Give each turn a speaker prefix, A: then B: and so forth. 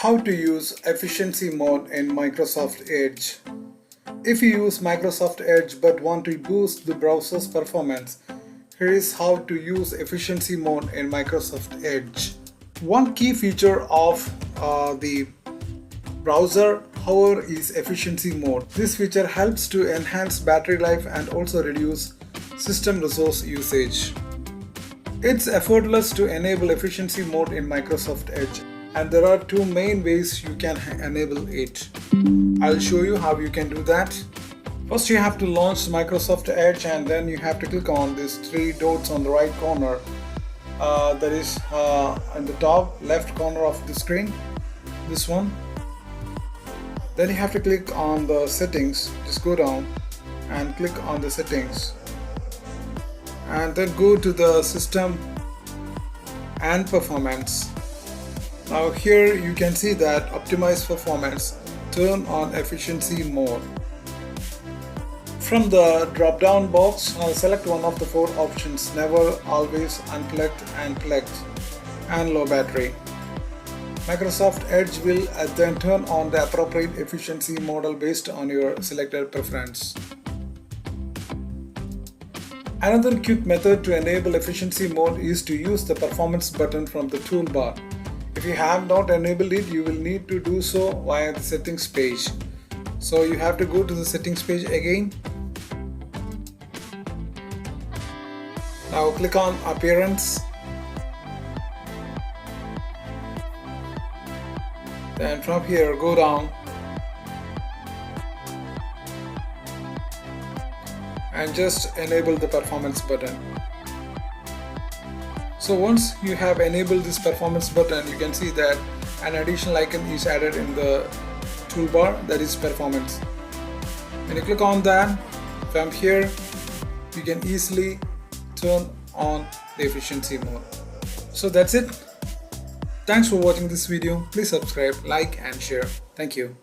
A: How to use efficiency mode in Microsoft Edge. If you use Microsoft Edge but want to boost the browser's performance, here is how to use efficiency mode in Microsoft Edge. One key feature of the browser, however, is efficiency mode. This feature helps to enhance battery life and also reduce system resource usage. It's effortless to enable efficiency mode in Microsoft Edge, and there are two main ways you can enable it. I'll show you how you can do that. First, you have to launch Microsoft Edge, and then you have to click on these three dots on the right corner. That is in the top left corner of the screen, this one. Then you have to click on the settings. Just go down and click on the settings, and then go to the system and performance. Now here you can see that optimize performance, turn on efficiency mode. From the drop down box, select one of the four options: never, always, unplugged and plugged, and low battery. Microsoft Edge will then turn on the appropriate efficiency model based on your selected preference. Another quick method to enable efficiency mode is to use the performance button from the toolbar. If you have not enabled it, you will need to do so via the settings page. So you have to go to the settings page again. Now click on appearance. Then from here go down and just enable the performance button. So once you have enabled this performance button, you can see that an additional icon is added in the toolbar, that is performance. When you click on that, from here you can easily turn on the efficiency mode. So that's it. Thanks for watching this video. Please subscribe, like and share. Thank you.